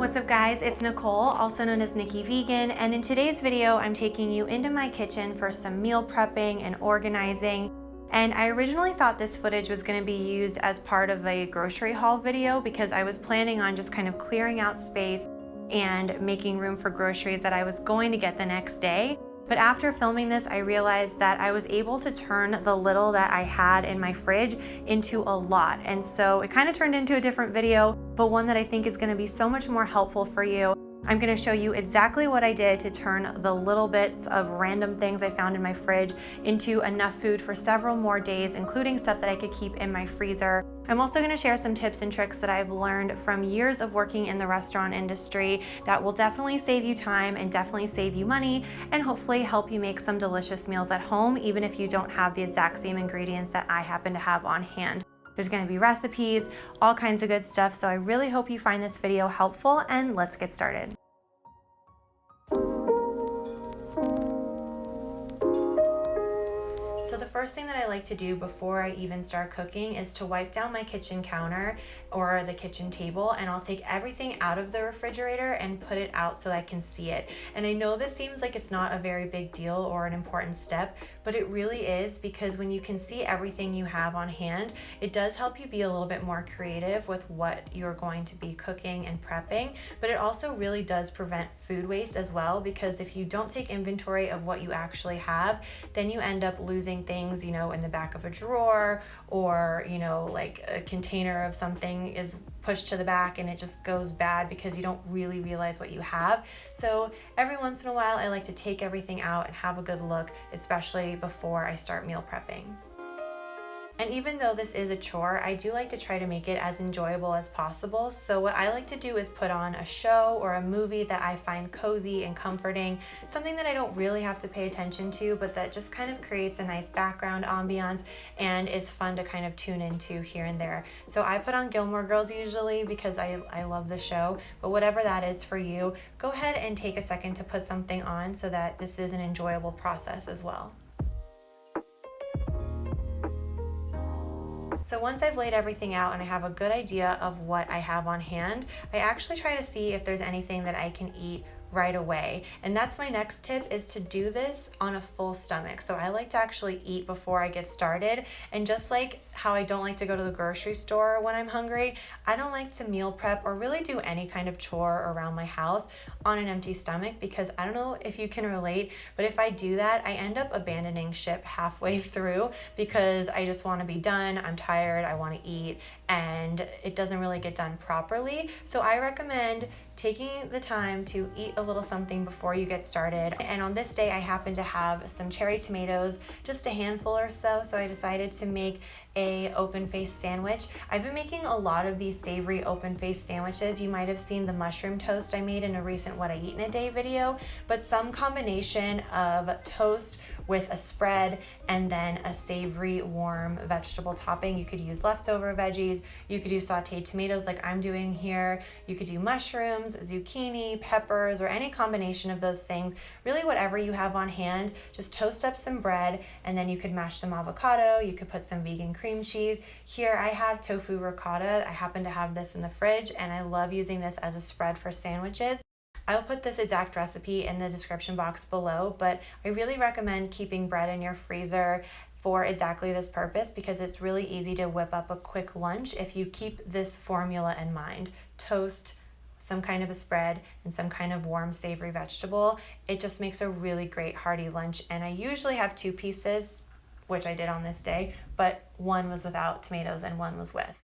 What's up guys, it's Nicole, also known as Nikki Vegan, and in today's video I'm taking you into my kitchen for some meal prepping and organizing. And I originally thought this footage was going to be used as part of a grocery haul video because I was planning on just kind of clearing out space and making room for groceries that I was going to get the next day. But after filming this, I realized that I was able to turn the little that I had in my fridge into a lot. And so it kind of turned into a different video, but one that I think is going to be so much more helpful for you. I'm going to show you exactly what I did to turn the little bits of random things I found in my fridge into enough food for several more days, including stuff that I could keep in my freezer. I'm also going to share some tips and tricks that I've learned from years of working in the restaurant industry that will definitely save you time and definitely save you money and hopefully help you make some delicious meals at home, even if you don't have the exact same ingredients that I happen to have on hand. There's going to be recipes, all kinds of good stuff, so I really hope you find this video helpful, and let's get started. So the first thing that I like to do before I even start cooking is to wipe down my kitchen counter or the kitchen table, and I'll take everything out of the refrigerator and put it out so I can see it. And I know this seems like it's not a very big deal or an important step, but it really is, because when you can see everything you have on hand, it does help you be a little bit more creative with what you're going to be cooking and prepping. But it also really does prevent food waste as well, because if you don't take inventory of what you actually have, then you end up losing things, in the back of a drawer, or, like a container of something is pushed to the back and it just goes bad because you don't really realize what you have. So every once in a while, I like to take everything out and have a good look, especially before I start meal prepping. And even though this is a chore, I do like to try to make it as enjoyable as possible. So what I like to do is put on a show or a movie that I find cozy and comforting, something that I don't really have to pay attention to, but that just kind of creates a nice background ambiance and is fun to kind of tune into here and there. So I put on Gilmore Girls usually because I love the show, but whatever that is for you, go ahead and take a second to put something on so that this is an enjoyable process as well. So once I've laid everything out and I have a good idea of what I have on hand, I actually try to see if there's anything that I can eat right away. And that's my next tip, is to do this on a full stomach. So I like to actually eat before I get started. And just like how I don't like to go to the grocery store when I'm hungry, I don't like to meal prep or really do any kind of chore around my house on an empty stomach, because I don't know if you can relate, but if I do that, I end up abandoning ship halfway through because I just want to be done, I'm tired, I want to eat, and it doesn't really get done properly. So I recommend taking the time to eat a little something before you get started. And on this day, I happen to have some cherry tomatoes, just a handful or so, so I decided to make a open-faced sandwich. I've been making a lot of these savory open-faced sandwiches. You might have seen the mushroom toast I made in a recent What I Eat in a Day video, but some combination of toast with a spread and then a savory warm vegetable topping. You could use leftover veggies, you could use sauteed tomatoes like I'm doing here, you could do mushrooms, zucchini, peppers, or any combination of those things. Really whatever you have on hand, just toast up some bread, and then you could mash some avocado, you could put some vegan cream cheese. Here I have tofu ricotta. I happen to have this in the fridge and I love using this as a spread for sandwiches. I'll put this exact recipe in the description box below, but I really recommend keeping bread in your freezer for exactly this purpose, because it's really easy to whip up a quick lunch if you keep this formula in mind. Toast, some kind of a spread, and some kind of warm savory vegetable. It just makes a really great hearty lunch, and I usually have 2 pieces, which I did on this day, but one was without tomatoes and one was with.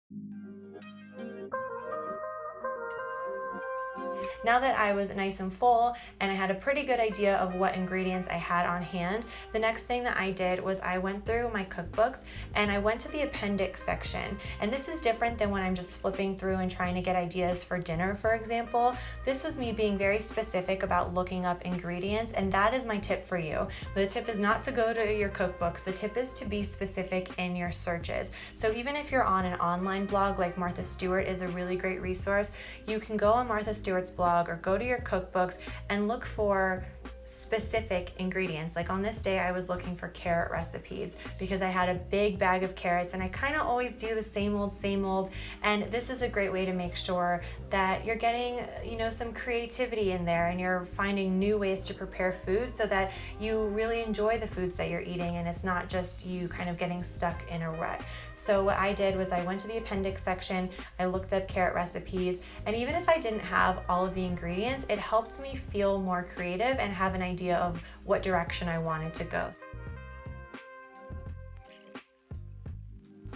Now that I was nice and full and I had a pretty good idea of what ingredients I had on hand, the next thing that I did was I went through my cookbooks and I went to the appendix section. And this is different than when I'm just flipping through and trying to get ideas for dinner, for example. This was me being very specific about looking up ingredients, and that is my tip for you. The tip is not to go to your cookbooks. The tip is to be specific in your searches. So even if you're on an online blog like Martha Stewart is a really great resource, you can go on Martha Stewart's blog or go to your cookbooks and look for specific ingredients. Like on this day, I was looking for carrot recipes because I had a big bag of carrots and I kind of always do the same old. And this is a great way to make sure that you're getting, some creativity in there and you're finding new ways to prepare food so that you really enjoy the foods that you're eating and it's not just you kind of getting stuck in a rut. So what I did was I went to the appendix section, I looked up carrot recipes, and even if I didn't have all of the ingredients, it helped me feel more creative and have an idea of what direction I wanted to go.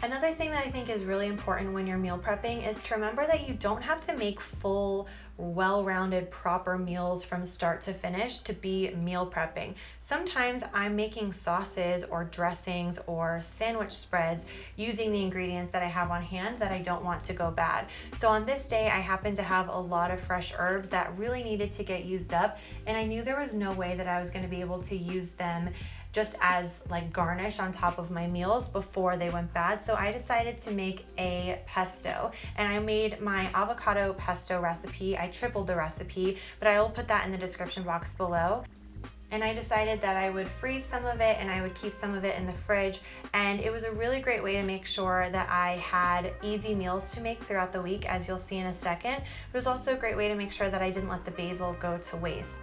Another thing that I think is really important when you're meal prepping is to remember that you don't have to make full, well-rounded, proper meals from start to finish to be meal prepping. Sometimes I'm making sauces or dressings or sandwich spreads using the ingredients that I have on hand that I don't want to go bad. So on this day, I happened to have a lot of fresh herbs that really needed to get used up, and I knew there was no way that I was going to be able to use them just as like garnish on top of my meals before they went bad. So I decided to make a pesto, and I made my avocado pesto recipe. I tripled the recipe, but I will put that in the description box below. And I decided that I would freeze some of it and I would keep some of it in the fridge. And it was a really great way to make sure that I had easy meals to make throughout the week, as you'll see in a second. It was also a great way to make sure that I didn't let the basil go to waste.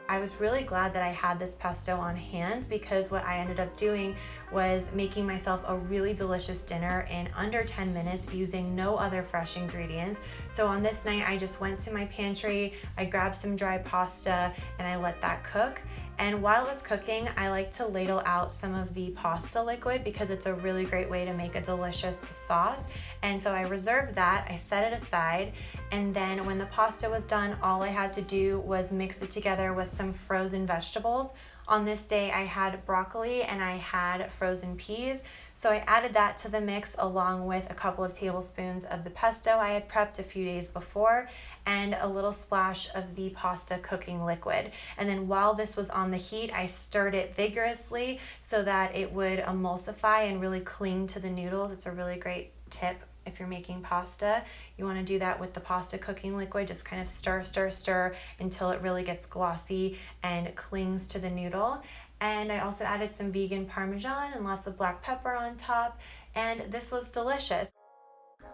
I was really glad that I had this pesto on hand because what I ended up doing was making myself a really delicious dinner in under 10 minutes using no other fresh ingredients. So on this night, I just went to my pantry, I grabbed some dry pasta, and I let that cook. And while it was cooking, I like to ladle out some of the pasta liquid because it's a really great way to make a delicious sauce. And so I reserved that, I set it aside, and then when the pasta was done, all I had to do was mix it together with some frozen vegetables. On this day, I had broccoli and I had frozen peas. So I added that to the mix along with a couple of tablespoons of the pesto I had prepped a few days before and a little splash of the pasta cooking liquid. And then while this was on the heat, I stirred it vigorously so that it would emulsify and really cling to the noodles. It's a really great tip. If you're making pasta, you want to do that with the pasta cooking liquid. Just kind of stir until it really gets glossy and clings to the noodle. And I also added some vegan Parmesan and lots of black pepper on top, and this was delicious.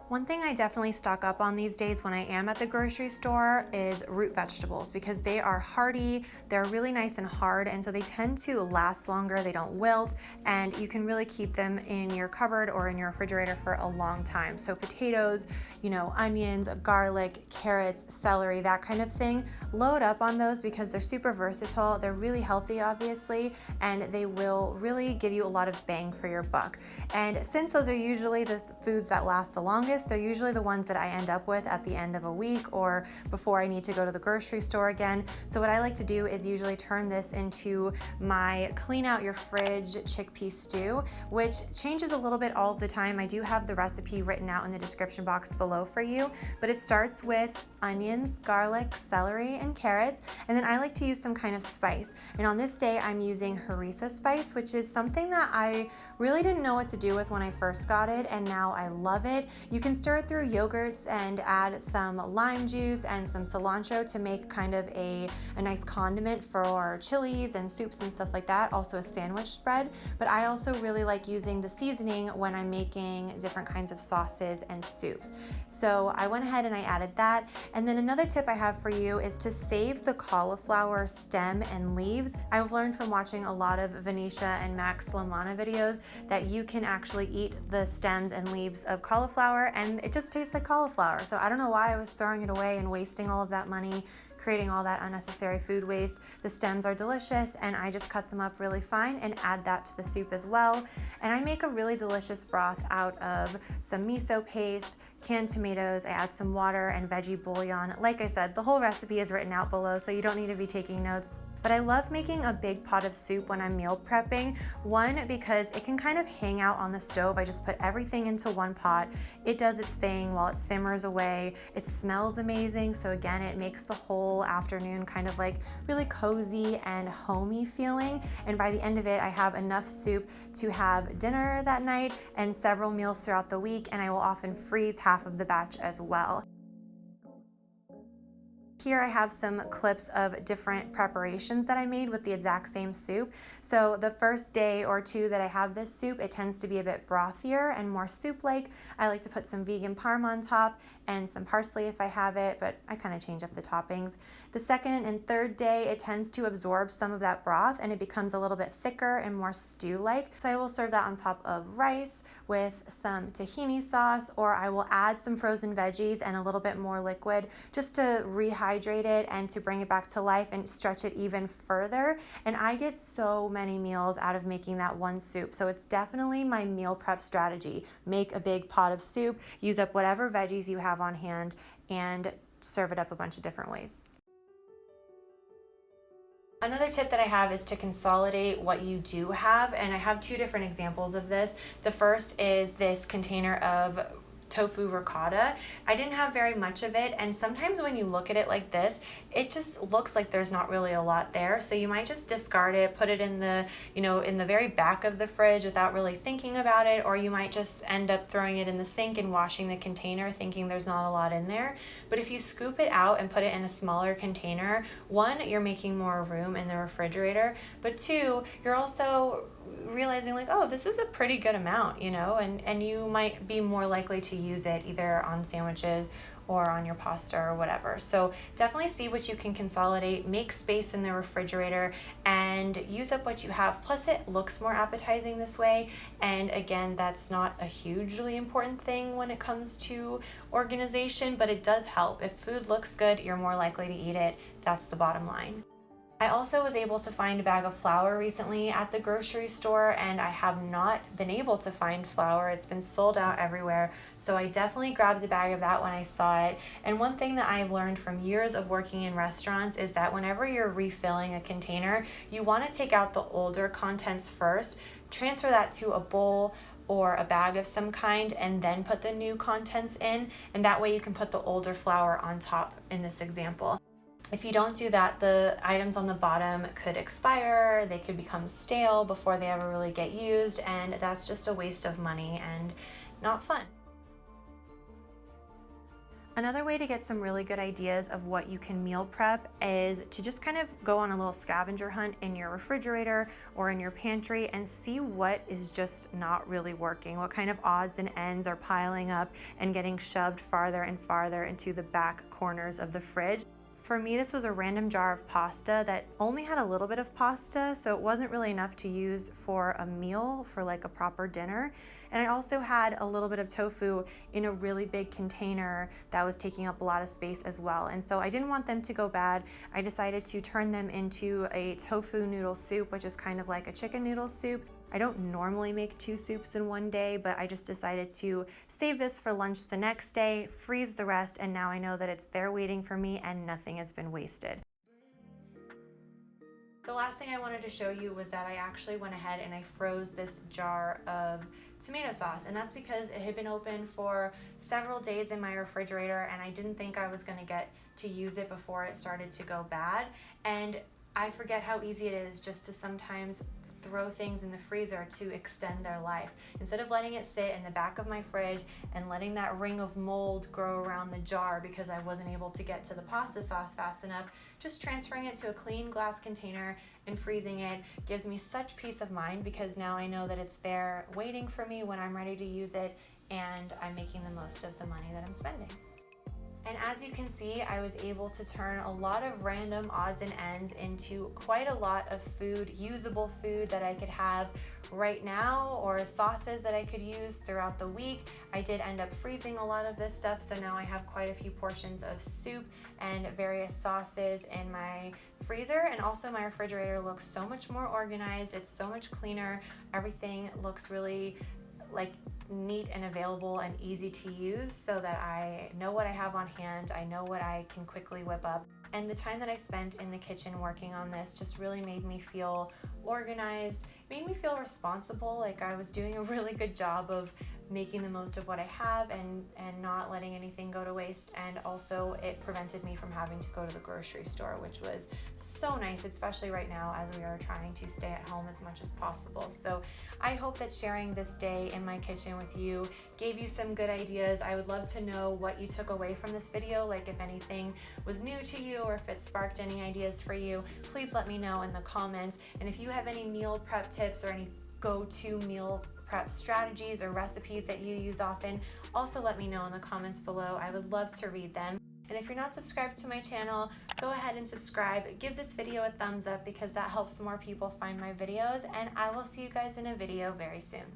One thing I definitely stock up on these days when I am at the grocery store is root vegetables because they are hearty, they're really nice and hard, and so they tend to last longer, they don't wilt, and you can really keep them in your cupboard or in your refrigerator for a long time. So potatoes, onions, garlic, carrots, celery, that kind of thing. Load up on those because they're super versatile, they're really healthy obviously, and they will really give you a lot of bang for your buck. And since those are usually the foods that last the longest, they're usually the ones that I end up with at the end of a week or before I need to go to the grocery store again. So what I like to do is usually turn this into my clean out your fridge chickpea stew, which changes a little bit all the time. I do have the recipe written out in the description box below for you, but it starts with onions, garlic, celery, and carrots, and then I like to use some kind of spice. And on this day, I'm using harissa spice, which is something that I really didn't know what to do with when I first got it, and now I love it. You can stir it through yogurts and add some lime juice and some cilantro to make kind of a nice condiment for chilies and soups and stuff like that, also a sandwich spread. But I also really like using the seasoning when I'm making different kinds of sauces and soups. So I went ahead and I added that. And then another tip I have for you is to save the cauliflower stem and leaves. I've learned from watching a lot of Venetia and Max Lamana videos that you can actually eat the stems and leaves of cauliflower and it just tastes like cauliflower. So I don't know why I was throwing it away and wasting all of that money creating all that unnecessary food waste. The stems are delicious and I just cut them up really fine and add that to the soup as well. And I make a really delicious broth out of some miso paste, canned tomatoes, I add some water and veggie bouillon. Like I said, the whole recipe is written out below, so you don't need to be taking notes. But I love making a big pot of soup when I'm meal prepping. One, because it can kind of hang out on the stove. I just put everything into one pot. It does its thing while it simmers away. It smells amazing. So again, it makes the whole afternoon kind of like really cozy and homey feeling. And by the end of it, I have enough soup to have dinner that night and several meals throughout the week. And I will often freeze half of the batch as well. here I have some clips of different preparations that I made with the exact same soup. So the first day or two that I have this soup, it tends to be a bit brothier and more soup-like. I like to put some vegan parm on top and some parsley if I have it, but I kind of change up the toppings. The second and third day, it tends to absorb some of that broth and it becomes a little bit thicker and more stew-like. So I will serve that on top of rice with some tahini sauce, or I will add some frozen veggies and a little bit more liquid just to rehydrate it and to bring it back to life and stretch it even further. And I get so many meals out of making that one soup. So it's definitely my meal prep strategy. Make a big pot of soup, use up whatever veggies you have on hand, and serve it up a bunch of different ways. Another tip that I have is to consolidate what you do have, and I have two different examples of this. The first is this container of tofu ricotta. I didn't have very much of it, and sometimes when you look at it like this, it just looks like there's not really a lot there. So you might just discard it, put it in the, in the very back of the fridge without really thinking about it, or you might just end up throwing it in the sink and washing the container thinking there's not a lot in there. But if you scoop it out and put it in a smaller container, one, you're making more room in the refrigerator, but two, you're also realizing like, oh, this is a pretty good amount, and you might be more likely to use it either on sandwiches or on your pasta or whatever. So definitely see what you can consolidate, make space in the refrigerator, and use up what you have. Plus it looks more appetizing this way. And again, that's not a hugely important thing when it comes to organization, but it does help. If food looks good, you're more likely to eat it. That's the bottom line. I also was able to find a bag of flour recently at the grocery store, and I have not been able to find flour. It's been sold out everywhere. So I definitely grabbed a bag of that when I saw it. And one thing that I've learned from years of working in restaurants is that whenever you're refilling a container, you want to take out the older contents first, transfer that to a bowl or a bag of some kind, and then put the new contents in. And that way you can put the older flour on top in this example. If you don't do that, the items on the bottom could expire, they could become stale before they ever really get used, and that's just a waste of money and not fun. Another way to get some really good ideas of what you can meal prep is to just kind of go on a little scavenger hunt in your refrigerator or in your pantry and see what is just not really working, what kind of odds and ends are piling up and getting shoved farther and farther into the back corners of the fridge. For me, this was a random jar of pasta that only had a little bit of pasta, so it wasn't really enough to use for a meal, for like a proper dinner. And I also had a little bit of tofu in a really big container that was taking up a lot of space as well. And so I didn't want them to go bad. I decided to turn them into a tofu noodle soup, which is kind of like a chicken noodle soup. I don't normally make two soups in one day, but I just decided to save this for lunch the next day, freeze the rest, and now I know that it's there waiting for me and nothing has been wasted. The last thing I wanted to show you was that I actually went ahead and I froze this jar of tomato sauce, and that's because it had been open for several days in my refrigerator and I didn't think I was going to get to use it before it started to go bad. And I forget how easy it is just to sometimes throw things in the freezer to extend their life. Instead of letting it sit in the back of my fridge and letting that ring of mold grow around the jar because I wasn't able to get to the pasta sauce fast enough, just transferring it to a clean glass container and freezing it gives me such peace of mind because now I know that it's there waiting for me when I'm ready to use it, and I'm making the most of the money that I'm spending. And as you can see, I was able to turn a lot of random odds and ends into quite a lot of food, usable food that I could have right now, or sauces that I could use throughout the week. I did end up freezing a lot of this stuff, so now I have quite a few portions of soup and various sauces in my freezer. And also my refrigerator looks so much more organized. It's so much cleaner. Everything looks really like neat and available and easy to use, so that I know what I have on hand, I know what I can quickly whip up. And the time that I spent in the kitchen working on this just really made me feel organized made me feel responsible, like I was doing a really good job of making the most of what I have and not letting anything go to waste. And also it prevented me from having to go to the grocery store, which was so nice, especially right now as we are trying to stay at home as much as possible. So I hope that sharing this day in my kitchen with you gave you some good ideas. I would love to know what you took away from this video, like if anything was new to you or if it sparked any ideas for you. Please let me know in the comments. And if you have any meal prep tips or any go-to meal prep strategies or recipes that you use often, also let me know in the comments below. I would love to read them. And if you're not subscribed to my channel, go ahead and subscribe. Give this video a thumbs up because that helps more people find my videos, and I will see you guys in a video very soon.